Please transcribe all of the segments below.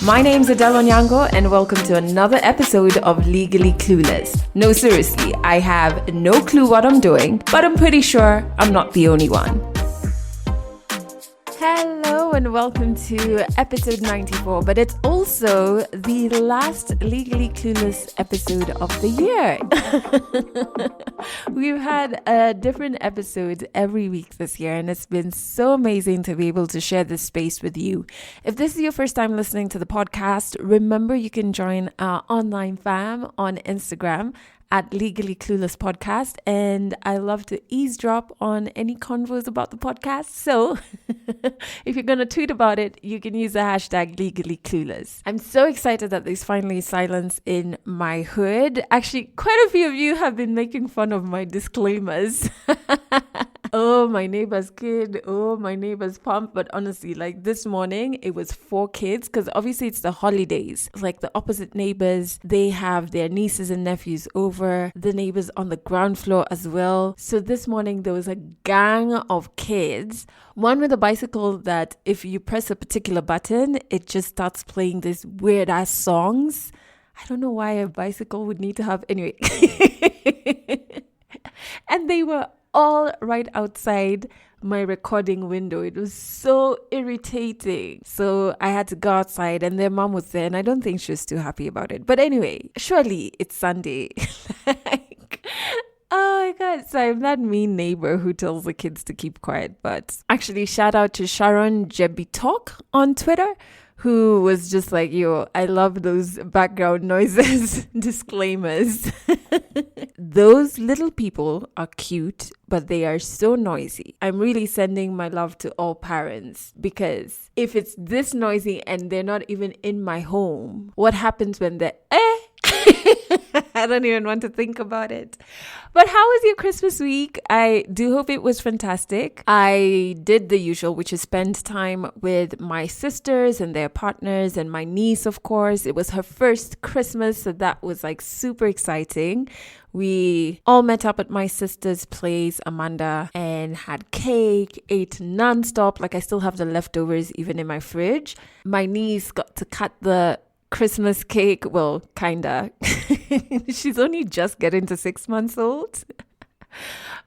My name's Adele Onyango and welcome to another episode of Legally Clueless. No, seriously, I have no clue what I'm doing, but I'm pretty sure I'm not the only one. Hello and welcome to episode 94, but it's also the last Legally Clueless episode of the year. We've had different episodes every week this year, and it's been so amazing to be able to share this space with you. If this is your first time listening to the podcast, remember you can join our online fam on Instagram at Legally Clueless Podcast, and I love to eavesdrop on any convos about the podcast. So if you're going to tweet about it, you can use the hashtag Legally Clueless. I'm so excited that there's finally silence in my hood. Actually, quite a few of you have been making fun of my disclaimers. Oh, my neighbor's kid. Oh, my neighbor's pump. But honestly, like this morning, it was 4 kids because obviously it's the holidays. Like the opposite neighbors, they have their nieces and nephews over. The neighbors on the ground floor as well. So this morning, there was a gang of kids. One with a bicycle that if you press a particular button, it just starts playing these weird ass songs. I don't know why a bicycle would need to have... Anyway. And they were all right outside my recording window. It was so irritating. So I had to go outside and their mom was there and I don't think she was too happy about it. But anyway, surely it's Sunday. Oh my God. So I'm that mean neighbor who tells the kids to keep quiet. But actually, shout out to Sharon Jebitok on Twitter, who was just like, yo, I love those background noises, disclaimers. Those little people are cute, but they are so noisy. I'm really sending my love to all parents, because if it's this noisy and they're not even in my home, what happens when they're I don't even want to think about it. But how was your Christmas week? I do hope it was fantastic. I did the usual, which is spend time with my sisters and their partners and my niece, of course. It was her first Christmas, so that was like super exciting. We all met up at my sister's place, Amanda, and had cake, ate nonstop. Like I still have the leftovers even in my fridge. My niece got to cut the Christmas cake. Well, kinda. She's only just getting to 6 months old.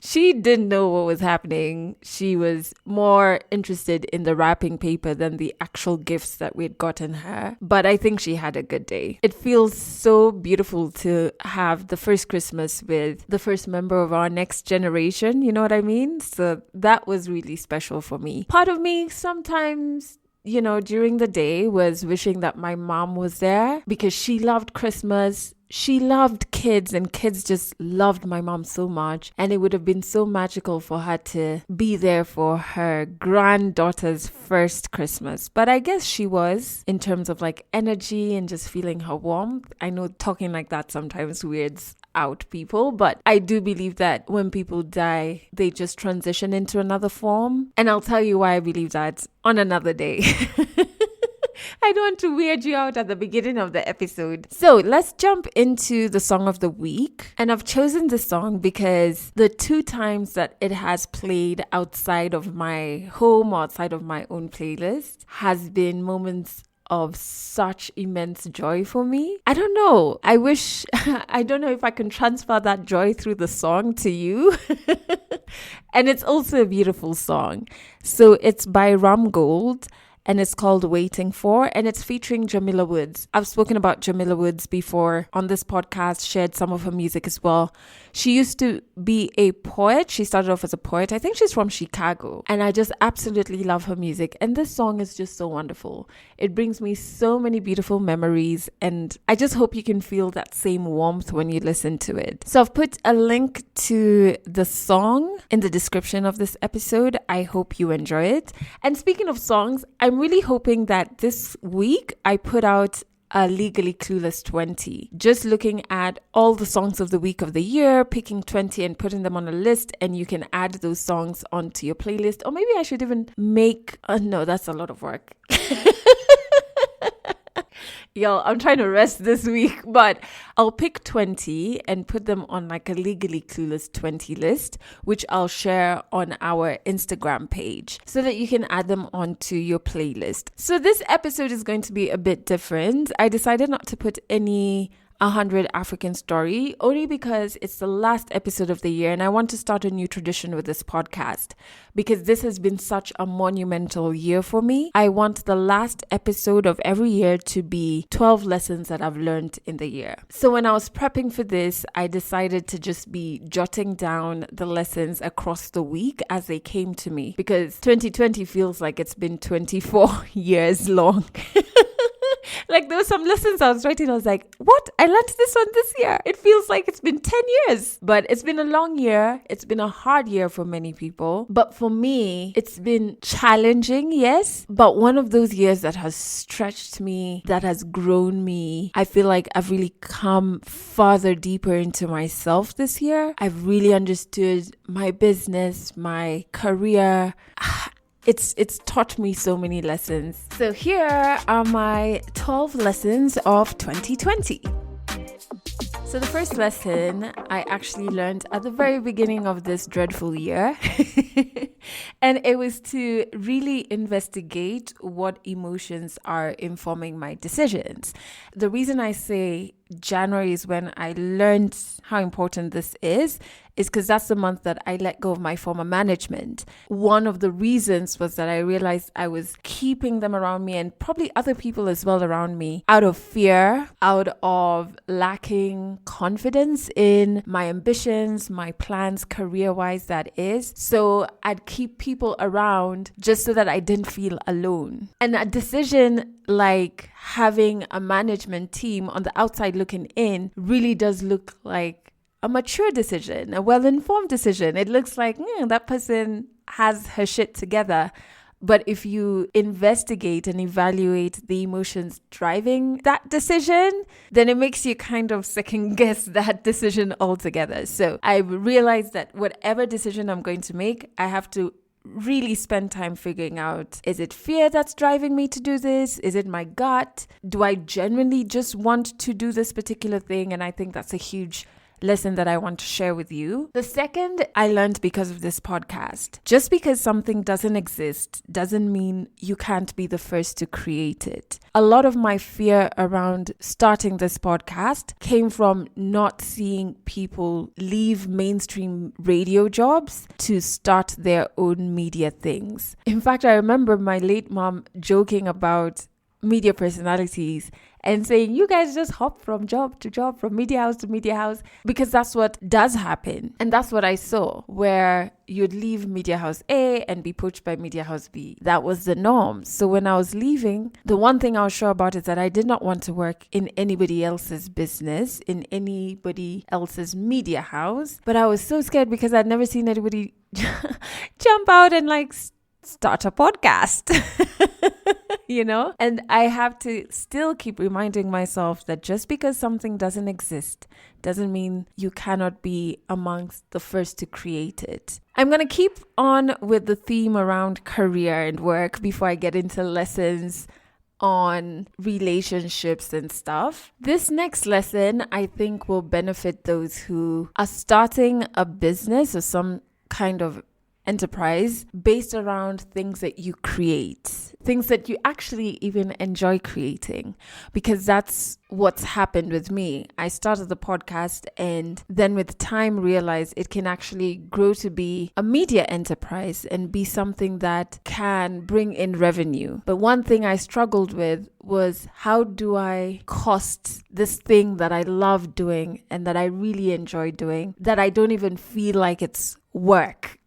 She didn't know what was happening. She was more interested in the wrapping paper than the actual gifts that we'd gotten her. But I think she had a good day. It feels so beautiful to have the first Christmas with the first member of our next generation. You know what I mean? So that was really special for me. Part of me sometimes, you know, during the day was wishing that my mom was there because she loved Christmas. She loved kids and kids just loved my mom so much. And it would have been so magical for her to be there for her granddaughter's first Christmas. But I guess she was, in terms of like energy and just feeling her warmth. I know talking like that sometimes weirds out people, but I do believe that when people die, they just transition into another form. And I'll tell you why I believe that on another day. I don't want to weird you out at the beginning of the episode. So let's jump into the song of the week. And I've chosen this song because the 2 times that it has played outside of my home or outside of my own playlist has been moments of such immense joy for me. I don't know. I don't know if I can transfer that joy through the song to you. And it's also a beautiful song. So it's by Ram Gold. And it's called Waiting For, and it's featuring Jamila Woods. I've spoken about Jamila Woods before on this podcast, shared some of her music as well. She used to be a poet. She started off as a poet. I think she's from Chicago. And I just absolutely love her music. And this song is just so wonderful. It brings me so many beautiful memories. And I just hope you can feel that same warmth when you listen to it. So I've put a link to the song in the description of this episode. I hope you enjoy it. And speaking of songs, I'm really hoping that this week I put out a Legally Clueless 20. Just looking at all the songs of the week of the year, picking 20 and putting them on a list, and you can add those songs onto your playlist. Or maybe I should even make... no, that's a lot of work. Y'all, I'm trying to rest this week, but I'll pick 20 and put them on like a Legally Clueless 20 list, which I'll share on our Instagram page so that you can add them onto your playlist. So this episode is going to be a bit different. I decided not to put any 100 African story only because it's the last episode of the year and I want to start a new tradition with this podcast because this has been such a monumental year for me. I want the last episode of every year to be 12 lessons that I've learned in the year. So when I was prepping for this, I decided to just be jotting down the lessons across the week as they came to me because 2020 feels like it's been 24 years long. Like there were some lessons I was writing, I was like, what? I learned this one this year. It feels like it's been 10 years. But it's been a long year. It's been a hard year for many people. But for me, it's been challenging, yes. But one of those years that has stretched me, that has grown me. I feel like I've really come farther deeper into myself this year. I've really understood my business, my career. It's taught me so many lessons. So here are my 12 lessons of 2020. So the first lesson I actually learned at the very beginning of this dreadful year. And it was to really investigate what emotions are informing my decisions. The reason I say January is when I learned how important this is because that's the month that I let go of my former management. One of the reasons was that I realized I was keeping them around me and probably other people as well around me out of fear, out of lacking confidence in my ambitions, my plans, career-wise, that is. So I'd keep people around just so that I didn't feel alone. And a decision like having a management team on the outside looking in really does look like a mature decision, a well-informed decision. It looks like that person has her shit together. But if you investigate and evaluate the emotions driving that decision, then it makes you kind of second guess that decision altogether. So I realized that whatever decision I'm going to make, I have to really spend time figuring out, is it fear that's driving me to do this? Is it my gut? Do I genuinely just want to do this particular thing? And I think that's a huge lesson that I want to share with you. The second I learned because of this podcast. Just because something doesn't exist doesn't mean you can't be the first to create it. A lot of my fear around starting this podcast came from not seeing people leave mainstream radio jobs to start their own media things. In fact, I remember my late mom joking about media personalities and saying, you guys just hop from job to job, from media house to media house, because that's what does happen. And that's what I saw, where you'd leave media house A and be poached by media house B. That was the norm. So when I was leaving, the one thing I was sure about is that I did not want to work in anybody else's business, in anybody else's media house. But I was so scared because I'd never seen anybody jump out and like start a podcast. You know? And I have to still keep reminding myself that just because something doesn't exist doesn't mean you cannot be amongst the first to create it. I'm going to keep on with the theme around career and work before I get into lessons on relationships and stuff. This next lesson, I think, will benefit those who are starting a business or some kind of enterprise based around things that you create, things that you actually even enjoy creating, because that's what's happened with me. I started the podcast and then with time realized it can actually grow to be a media enterprise and be something that can bring in revenue. But one thing I struggled with was, how do I cost this thing that I love doing and that I really enjoy doing, that I don't even feel like it's work?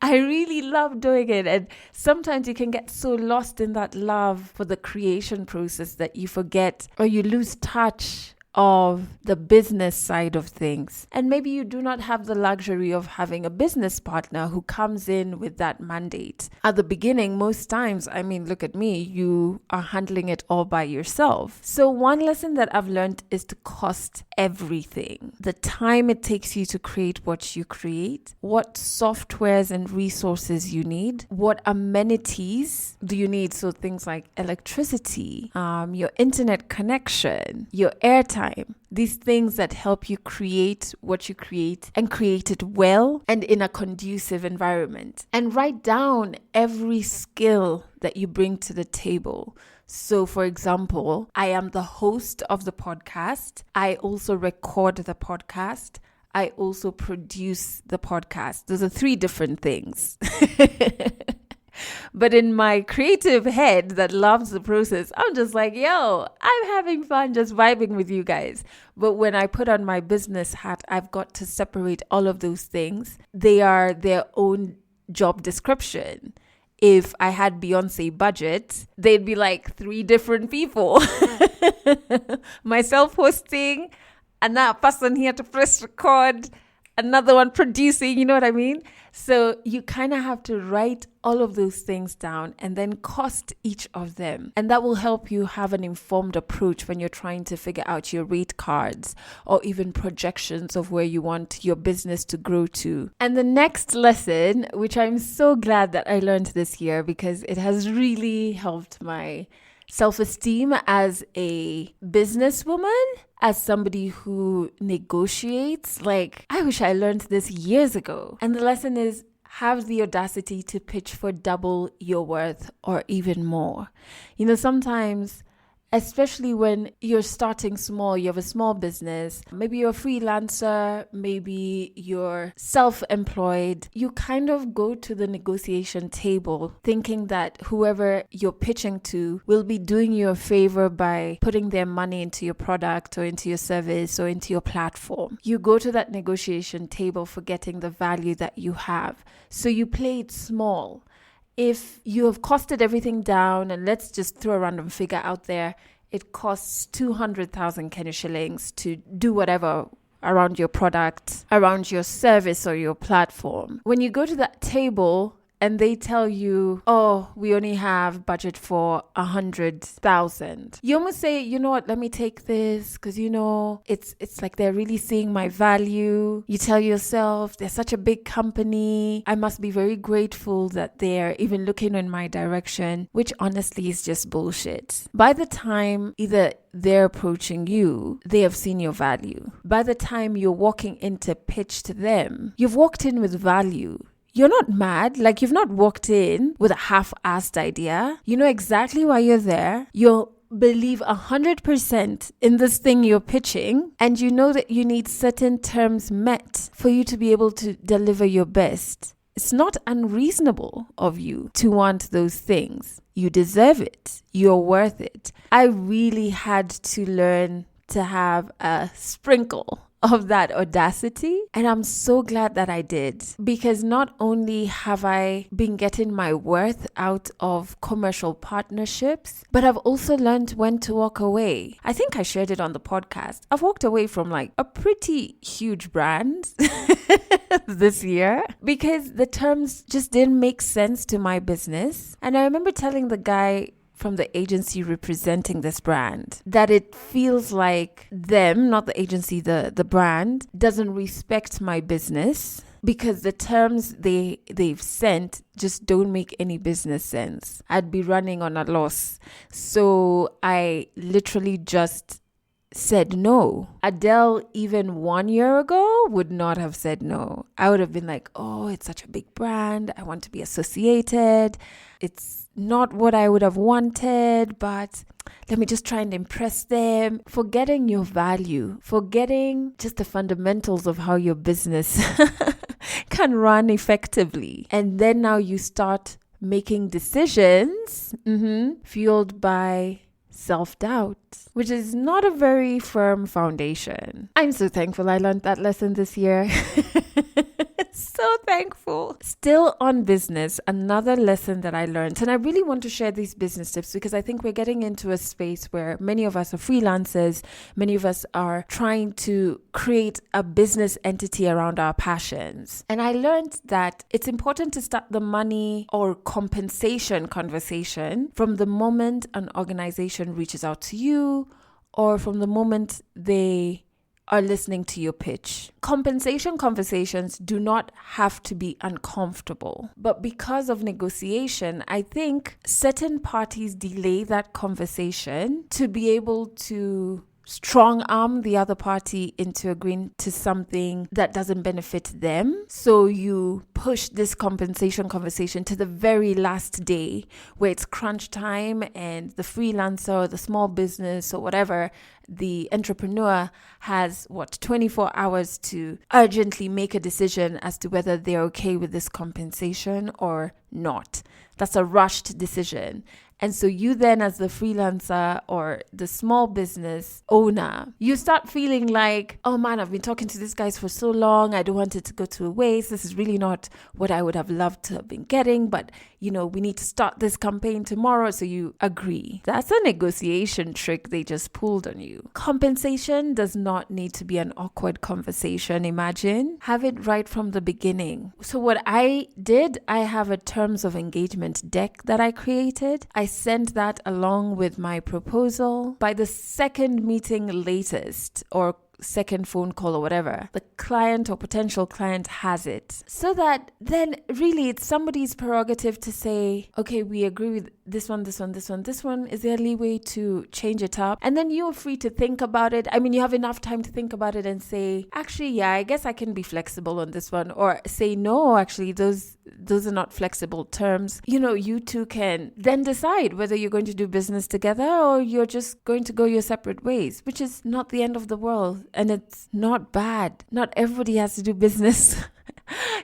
I really love doing it, and sometimes you can get so lost in that love for the creation process that you forget or you lose touch of the business side of things. And maybe you do not have the luxury of having a business partner who comes in with that mandate. At the beginning, most times, I mean, look at me, you are handling it all by yourself. So one lesson that I've learned is to cost everything. The time it takes you to create what you create, what softwares and resources you need, what amenities do you need? So things like electricity, your internet connection, your airtime, these things that help you create what you create and create it well and in a conducive environment. And write down every skill that you bring to the table. So, for example, I am the host of the podcast. I also record the podcast. I also produce the podcast. Those are 3 different things. But in my creative head that loves the process, I'm just like, yo, I'm having fun just vibing with you guys. But when I put on my business hat, I've got to separate all of those things. They are their own job description. If I had Beyonce budget, they'd be like 3 different people. Myself hosting, another person here to press record, another one producing, you know what I mean? So you kind of have to write all of those things down and then cost each of them. And that will help you have an informed approach when you're trying to figure out your rate cards or even projections of where you want your business to grow to. And the next lesson, which I'm so glad that I learned this year because it has really helped my self-esteem as a businesswoman, as somebody who negotiates. Like, I wish I learned this years ago. And the lesson is, have the audacity to pitch for double your worth or even more. You know, sometimes, especially when you're starting small, you have a small business, maybe you're a freelancer, maybe you're self-employed, you kind of go to the negotiation table thinking that whoever you're pitching to will be doing you a favor by putting their money into your product or into your service or into your platform. You go to that negotiation table forgetting the value that you have. So you play it small. If you have costed everything down, and let's just throw a random figure out there, it costs 200,000 Kenya shillings to do whatever around your product, around your service or your platform. When you go to that table and they tell you, oh, we only have budget for 100,000. You almost say, you know what, let me take this because, you know, it's like they're really seeing my value. You tell yourself, they're such a big company. I must be very grateful that they're even looking in my direction, which honestly is just bullshit. By the time either they're approaching you, they have seen your value. By the time you're walking in to pitch to them, you've walked in with value. You're not mad, like you've not walked in with a half-assed idea. You know exactly why you're there. You'll believe 100% in this thing you're pitching, and you know that you need certain terms met for you to be able to deliver your best. It's not unreasonable of you to want those things. You deserve it. You're worth it. I really had to learn to have a sprinkle of that audacity, and I'm so glad that I did, because not only have I been getting my worth out of commercial partnerships, but I've also learned when to walk away. I think I shared it on the podcast. I've walked away from like a pretty huge brand this year because the terms just didn't make sense to my business. And I remember telling the guy from the agency representing this brand that it feels like them, not the agency, the brand, doesn't respect my business because the terms they've sent just don't make any business sense. I'd be running on a loss. So I literally just said no. Adele, even 1 year ago, would not have said no. I would have been like, oh, it's such a big brand. I want to be associated. It's not what I would have wanted, but let me just try and impress them. Forgetting your value, forgetting just the fundamentals of how your business can run effectively. And then now you start making decisions fueled by self-doubt, which is not a very firm foundation. I'm so thankful I learned that lesson this year. So thankful. Still on business, another lesson that I learned, and I really want to share these business tips because I think we're getting into a space where many of us are freelancers, many of us are trying to create a business entity around our passions. And I learned that it's important to start the money or compensation conversation from the moment an organization reaches out to you or from the moment they are listening to your pitch. Compensation conversations do not have to be uncomfortable, but because of negotiation, I think certain parties delay that conversation to be able to strong arm the other party into agreeing to something that doesn't benefit them. So you push this compensation conversation to the very last day where it's crunch time and the freelancer or the small business or whatever, the entrepreneur has 24 hours to urgently make a decision as to whether they're okay with this compensation or not. That's a rushed decision. And so you then, as the freelancer or the small business owner, you start feeling like, oh man, I've been talking to these guys for so long. I don't want it to go to waste. This is really not what I would have loved to have been getting. But, we need to start this campaign tomorrow. So you agree. That's a negotiation trick they just pulled on you. Compensation does not need to be an awkward conversation. Imagine. Have it right from the beginning. So what I did, I have a terms of engagement deck that I created. I sent that along with my proposal. By the second meeting latest, or second phone call or whatever, the client or potential client has it. So that then really it's somebody's prerogative to say, okay, we agree with this one. Is there leeway to change it up? And then you're free to think about it. I mean, you have enough time to think about it and say, actually, yeah, I guess I can be flexible on this one. Or say, no, actually, those are not flexible terms. You two can then decide whether you're going to do business together or you're just going to go your separate ways, which is not the end of the world. And it's not bad. Not everybody has to do business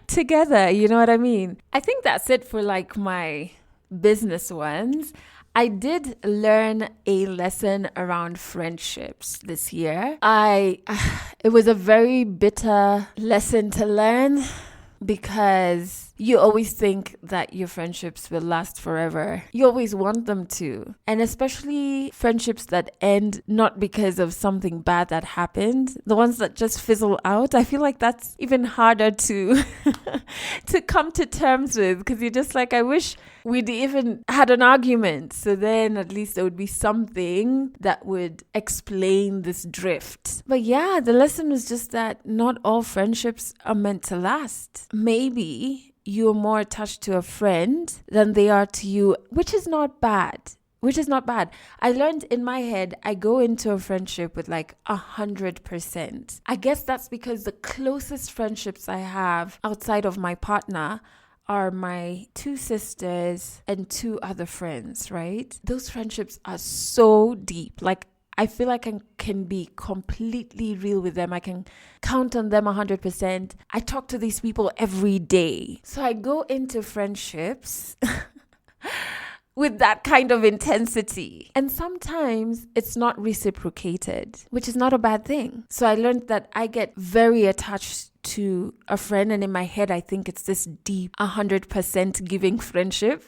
together. You know what I mean? I think that's it for my business ones. I did learn a lesson around friendships this year. It was a very bitter lesson to learn because you always think that your friendships will last forever. You always want them to. And especially friendships that end not because of something bad that happened. The ones that just fizzle out. I feel like that's even harder to to come to terms with, because you're just like, I wish we'd even had an argument. So then at least there would be something that would explain this drift. But yeah, the lesson was just that not all friendships are meant to last. Maybe you're more attached to a friend than they are to you, which is not bad. I learned in my head, I go into a friendship with 100%. I guess that's because the closest friendships I have outside of my partner are my two sisters and two other friends, right? Those friendships are so deep. I feel like I can be completely real with them. I can count on them 100%. I talk to these people every day. So I go into friendships with that kind of intensity. And sometimes it's not reciprocated, which is not a bad thing. So I learned that I get very attached to a friend, and in my head, I think it's this deep 100% giving friendship.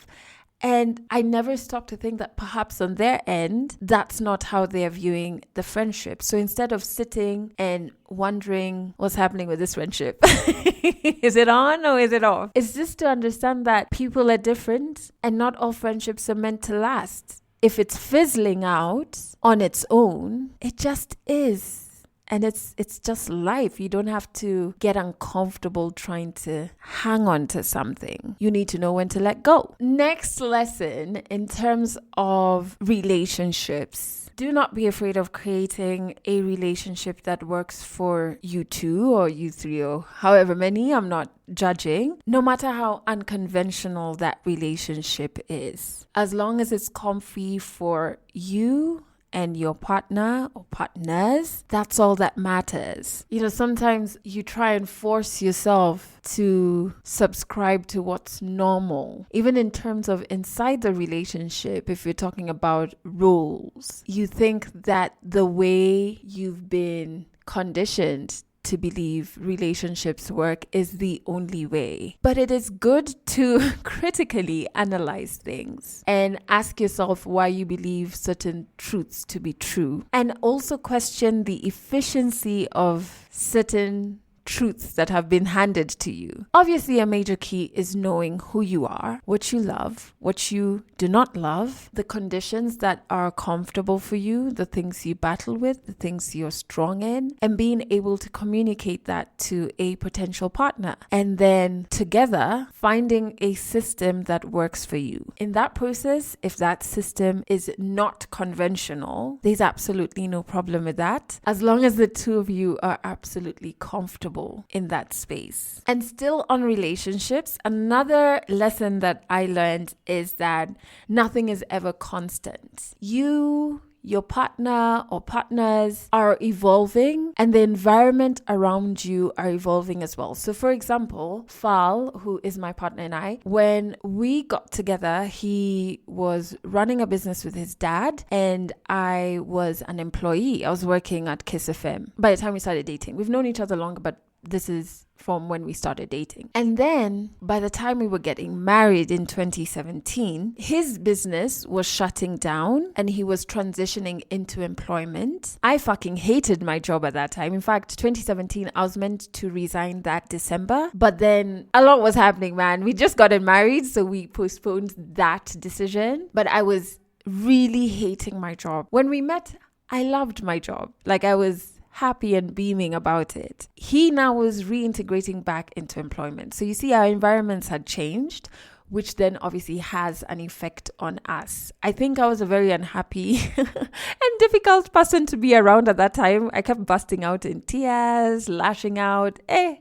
And I never stop to think that perhaps on their end, that's not how they're viewing the friendship. So instead of sitting and wondering what's happening with this friendship, is it on or is it off? It's just to understand that people are different and not all friendships are meant to last. If it's fizzling out on its own, it just is. And it's just life. You don't have to get uncomfortable trying to hang on to something. You need to know when to let go. Next lesson in terms of relationships. Do not be afraid of creating a relationship that works for you two or you three or however many. I'm not judging. No matter how unconventional that relationship is. As long as it's comfy for you and your partner or partners, that's all that matters. Sometimes you try and force yourself to subscribe to what's normal. Even in terms of inside the relationship, if you're talking about roles, you think that the way you've been conditioned to believe relationships work is the only way. But it is good to critically analyze things and ask yourself why you believe certain truths to be true, and also question the efficiency of certain truths that have been handed to you. Obviously, a major key is knowing who you are, what you love, what you do not love, the conditions that are comfortable for you, the things you battle with, the things you're strong in, and being able to communicate that to a potential partner. And then together, finding a system that works for you. In that process, if that system is not conventional, there's absolutely no problem with that, as long as the two of you are absolutely comfortable in that space. And still on relationships, another lesson that I learned is that nothing is ever constant. Your partner or partners are evolving, and the environment around you are evolving as well. So for example, Fal, who is my partner, and I, when we got together, he was running a business with his dad and I was an employee. I was working at Kiss FM. By the time we started dating, we've known each other longer, but this is from when we started dating. And then by the time we were getting married in 2017, his business was shutting down and he was transitioning into employment. I fucking hated my job at that time. In fact, 2017, I was meant to resign that December, but then a lot was happening, man. We just gotten married, so we postponed that decision. But I was really hating my job. When we met, I loved my job. Like, I was happy and beaming about it. He now was reintegrating back into employment. So you see, our environments had changed, which then obviously has an effect on us. I think I was a very unhappy and difficult person to be around at that time. I kept busting out in tears, lashing out. I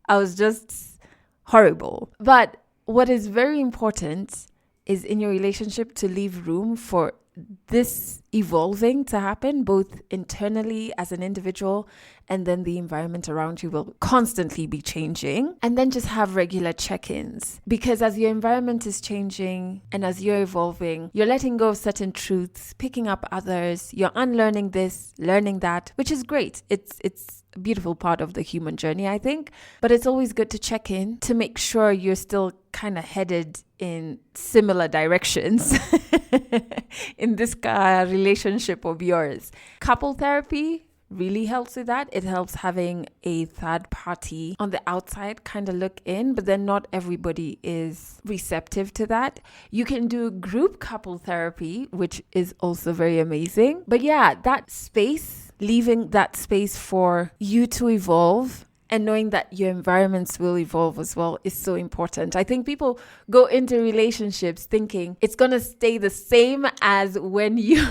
was just horrible. But what is very important is in your relationship to leave room for this evolving to happen, both internally as an individual, and then the environment around you will constantly be changing. And then just have regular check-ins, because as your environment is changing and as you're evolving, you're letting go of certain truths, picking up others, you're unlearning this, learning that, which is great. It's a beautiful part of the human journey, I think. But it's always good to check in to make sure you're still kind of headed in similar directions in this relationship of yours. Couple therapy really helps with that. It helps having a third party on the outside kind of look in, but then not everybody is receptive to that. You can do group couple therapy, which is also very amazing. But yeah, that space, leaving that space for you to evolve and knowing that your environments will evolve as well is so important. I think people go into relationships thinking it's going to stay the same as when you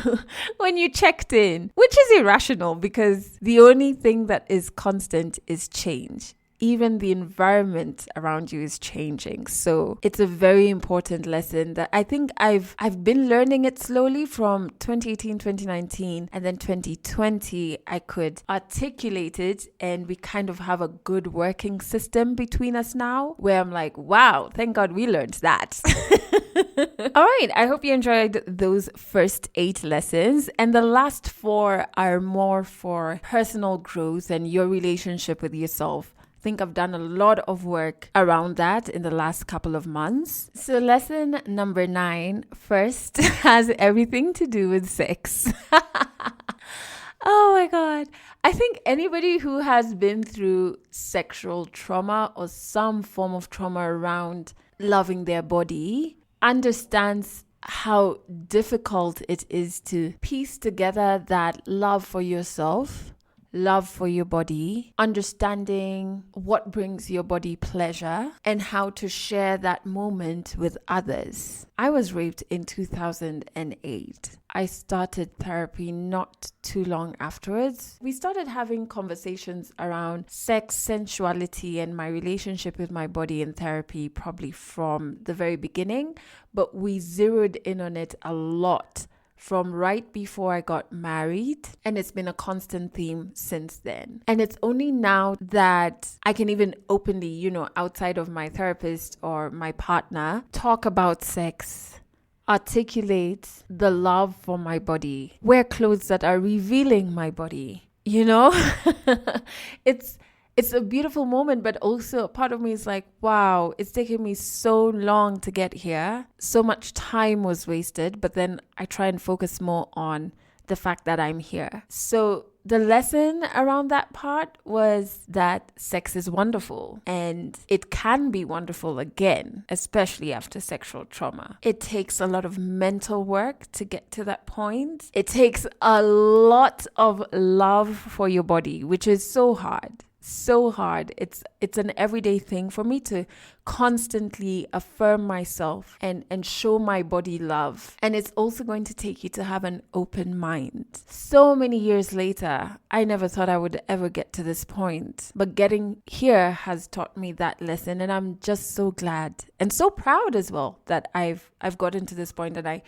checked in, which is irrational, because the only thing that is constant is change. Even the environment around you is changing. So it's a very important lesson that I think I've been learning it slowly from 2018, 2019, and then 2020. I could articulate it, and we kind of have a good working system between us now, where I'm like, wow, thank God we learned that. All right, I hope you enjoyed those first 8 lessons, and the last 4 are more for personal growth and your relationship with yourself. I think I've done a lot of work around that in the last couple of months. So lesson number 9 first has everything to do with sex. Oh my God. I think anybody who has been through sexual trauma or some form of trauma around loving their body understands how difficult it is to piece together that love for yourself, love for your body, understanding what brings your body pleasure, and how to share that moment with others. I was raped in 2008. I started therapy not too long afterwards. We started having conversations around sex, sensuality, and my relationship with my body in therapy probably from the very beginning, but we zeroed in on it a lot from right before I got married, and it's been a constant theme since then. And it's only now that I can even openly, outside of my therapist or my partner, talk about sex, articulate the love for my body, wear clothes that are revealing my body. It's it's a beautiful moment, but also a part of me is like, wow, it's taken me so long to get here. So much time was wasted, but then I try and focus more on the fact that I'm here. So the lesson around that part was that sex is wonderful and it can be wonderful again, especially after sexual trauma. It takes a lot of mental work to get to that point. It takes a lot of love for your body, which is so hard. So hard. It's an everyday thing for me to constantly affirm myself and show my body love. And it's also going to take you to have an open mind. So many years later, I never thought I would ever get to this point. But getting here has taught me that lesson, and I'm just so glad and so proud as well that I've gotten to this point. And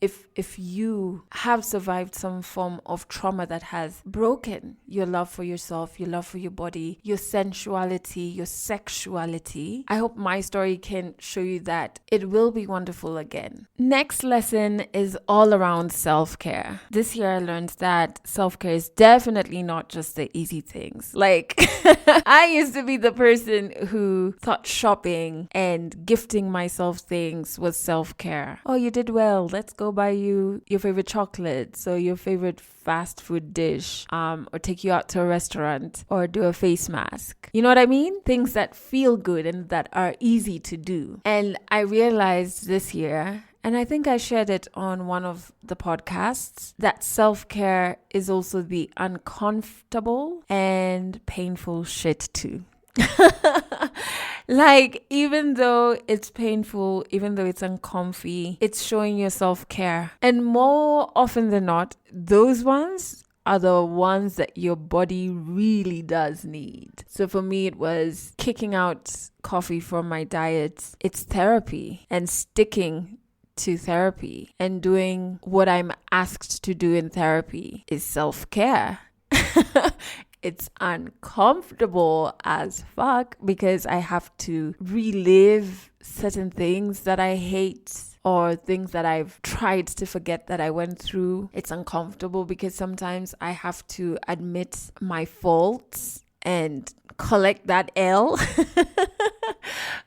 if you have survived some form of trauma that has broken your love for yourself, your love for your body, your sensuality, your sexuality, I hope my story can show you that it will be wonderful again. Next lesson is all around self-care. This year I learned that self-care is definitely not just the easy things. Like, I used to be the person who thought shopping and gifting myself things was self-care. Oh, you did well. Let's go buy you your favorite chocolates or your favorite fast food dish, or take you out to a restaurant or do a face mask. You know what I mean? Things that feel good and that are easy to do. And I realized this year, and I think I shared it on one of the podcasts, that self-care is also the uncomfortable and painful shit too. Like, even though it's painful, even though it's uncomfy, it's showing your self-care. And more often than not, those ones are the ones that your body really does need. So for me, it was kicking out coffee from my diet. It's therapy, and sticking to therapy and doing what I'm asked to do in therapy is self-care. It's uncomfortable as fuck because I have to relive certain things that I hate or things that I've tried to forget that I went through. It's uncomfortable because sometimes I have to admit my faults and collect that L.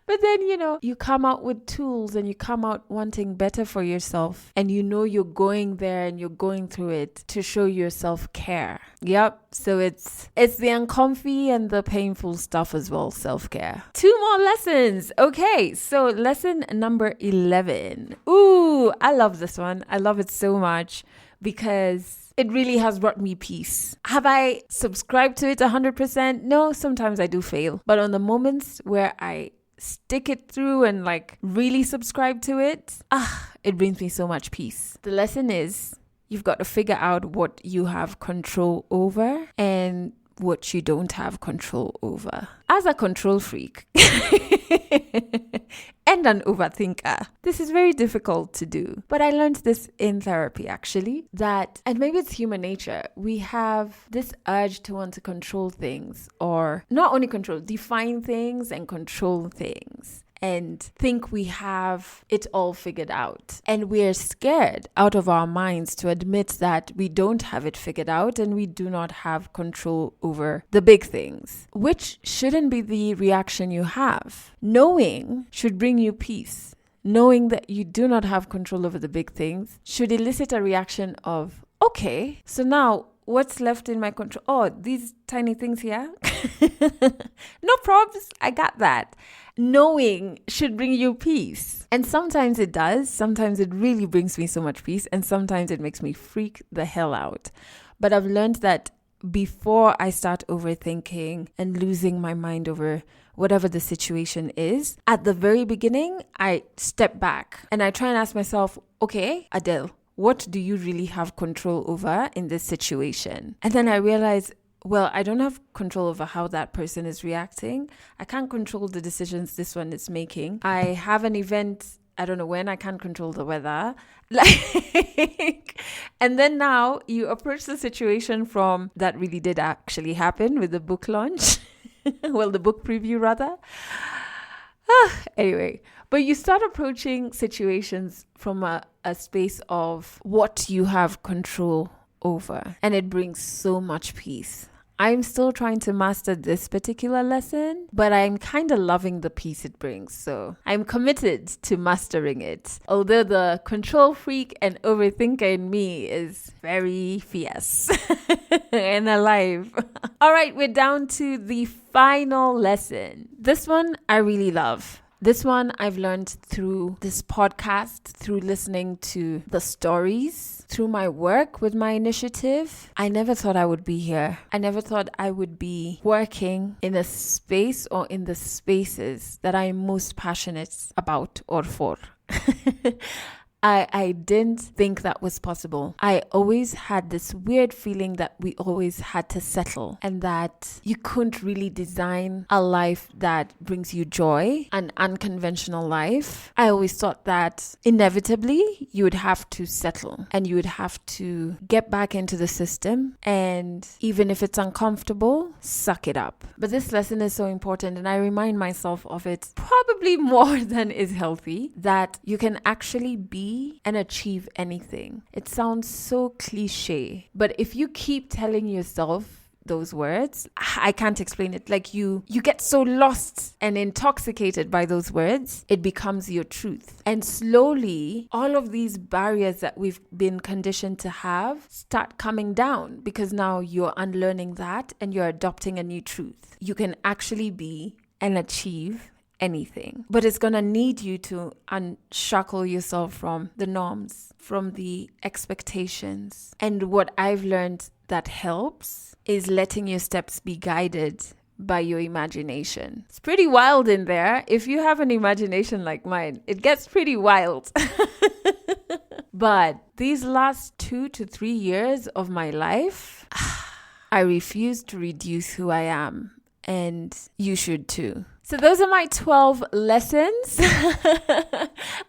But then, you come out with tools and you come out wanting better for yourself, and you're going there and you're going through it to show your self-care. Yep. So it's the uncomfy and the painful stuff as well, self-care. 2 more lessons. Okay, so lesson number 11. Ooh, I love this one. I love it so much because it really has brought me peace. Have I subscribed to it 100%? No, sometimes I do fail. But on the moments where I stick it through and really subscribe to it, it brings me so much peace. The lesson is you've got to figure out what you have control over and what you don't have control over. As a control freak and an overthinker, this is very difficult to do. But I learned this in therapy, actually, and maybe it's human nature, we have this urge to want to control things, or not only control, define things and control things, and think we have it all figured out. And we're scared out of our minds to admit that we don't have it figured out and we do not have control over the big things, which shouldn't be the reaction you have. Knowing should bring you peace. Knowing that you do not have control over the big things should elicit a reaction of, okay, so now what's left in my control? Oh, these tiny things here? No probs. I got that. Knowing should bring you peace. And sometimes it does. Sometimes it really brings me so much peace. And sometimes it makes me freak the hell out. But I've learned that before I start overthinking and losing my mind over whatever the situation is, at the very beginning, I step back and I try and ask myself, okay, Adele, what do you really have control over in this situation? And then I realize, well, I don't have control over how that person is reacting. I can't control the decisions this one is making. I have an event, I don't know when, I can't control the weather. And then now you approach the situation from that really did actually happen with the book launch. Well, the book preview rather. Anyway, but you start approaching situations from a space of what you have control over. And it brings so much peace. I'm still trying to master this particular lesson, but I'm kind of loving the peace it brings. So I'm committed to mastering it. Although the control freak and overthinker in me is very fierce and alive. All right, we're down to the final lesson. This one I really love. This one I've learned through this podcast, through listening to the stories, through my work with my initiative. I never thought I would be here. I never thought I would be working in a space or in the spaces that I'm most passionate about or for. I didn't think that was possible. I always had this weird feeling that we always had to settle and that you couldn't really design a life that brings you joy, an unconventional life. I always thought that inevitably you would have to settle and you would have to get back into the system, and even if it's uncomfortable, suck it up. But this lesson is so important, and I remind myself of it probably more than is healthy, that you can actually be and achieve anything. It sounds so cliche, but if you keep telling yourself those words, I can't explain it. Like you get so lost and intoxicated by those words, it becomes your truth. And slowly, all of these barriers that we've been conditioned to have start coming down, because now you're unlearning that and you're adopting a new truth. You can actually be and achieve anything, but it's gonna need you to unshackle yourself from the norms, from the expectations. And what I've learned that helps is letting your steps be guided by your imagination. It's pretty wild in there. If you have an imagination like mine, it gets pretty wild. But these last 2 to 3 years of my life, I refuse to reduce who I am, and you should too. So those are my 12 lessons.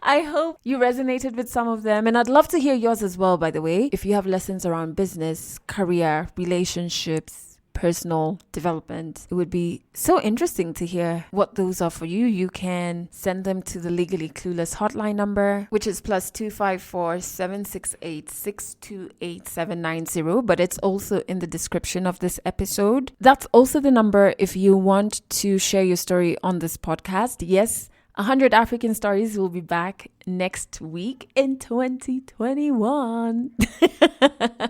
I hope you resonated with some of them. And I'd love to hear yours as well, by the way. If you have lessons around business, career, relationships, personal development, it would be so interesting to hear what those are for you. You can send them to the Legally Clueless hotline number, which is +254 768 628 790. But it's also in the description of this episode. That's also the number if you want to share your story on this podcast. Yes, 100 African Stories will be back next week in 2021.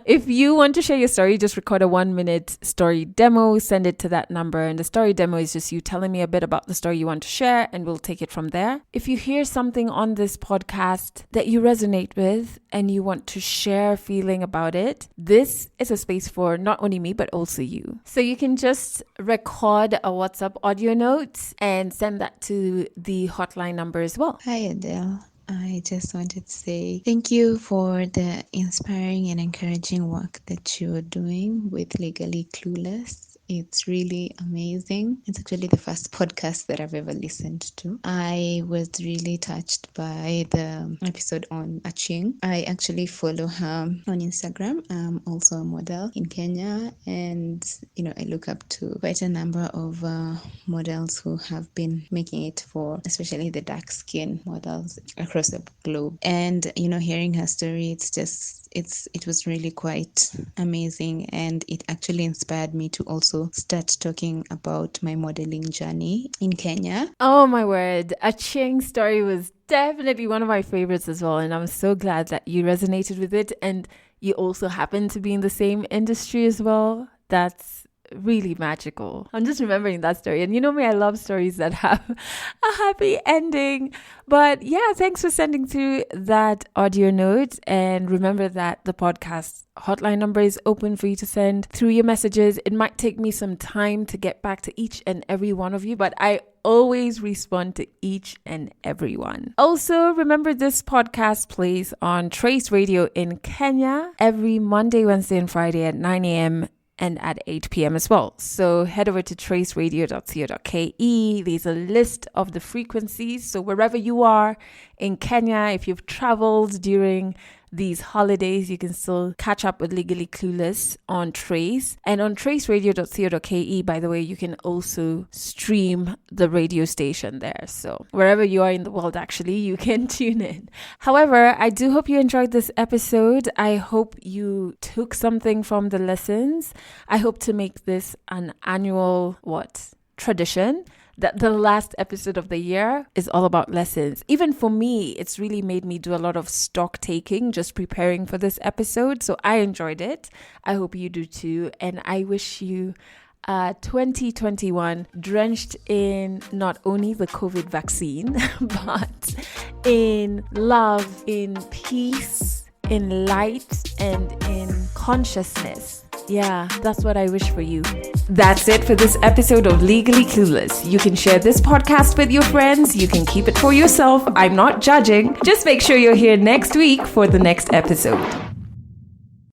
If you want to share your story, just record a 1-minute story demo, send it to that number. And the story demo is just you telling me a bit about the story you want to share, and we'll take it from there. If you hear something on this podcast that you resonate with and you want to share a feeling about it, this is a space for not only me, but also you. So you can just record a WhatsApp audio note and send that to the hotline number as well. Hi, Adele. I just wanted to say thank you for the inspiring and encouraging work that you're doing with Legally Clueless. It's really amazing. It's actually the first podcast that I've ever listened to. I was really touched by the episode on Aching. I actually follow her on Instagram. I'm also a model in Kenya, and I look up to quite a number of models who have been making it for especially the dark skin models across the globe. And hearing her story, it was really quite amazing, and it actually inspired me to also start talking about my modeling journey in Kenya. Oh my word, Aching story was definitely one of my favorites as well, and I'm so glad that you resonated with it and you also happen to be in the same industry as well. That's really magical. I'm just remembering that story, and you know me, I love stories that have a happy ending. But yeah, thanks for sending through that audio note, and remember that the podcast hotline number is open for you to send through your messages. It might take me some time to get back to each and every one of you, but I always respond to each and every one. Also, remember this podcast plays on Trace Radio in Kenya every Monday, Wednesday, and Friday at 9 a.m. and at 8 p.m. as well. So head over to traceradio.co.ke. There's a list of the frequencies. So wherever you are in Kenya, if you've traveled during these holidays, you can still catch up with Legally Clueless on Trace. And on traceradio.co.ke, by the way, you can also stream the radio station there. So wherever you are in the world, actually, you can tune in. However, I do hope you enjoyed this episode. I hope you took something from the lessons. I hope to make this an annual, tradition, that the last episode of the year is all about lessons. Even for me, it's really made me do a lot of stock taking, just preparing for this episode. So I enjoyed it. I hope you do too. And I wish you 2021 drenched in not only the COVID vaccine, but in love, in peace, in light, and in consciousness. Yeah, that's what I wish for you. That's it for this episode of Legally Clueless. You can share this podcast with your friends. You can keep it for yourself. I'm not judging. Just make sure you're here next week for the next episode.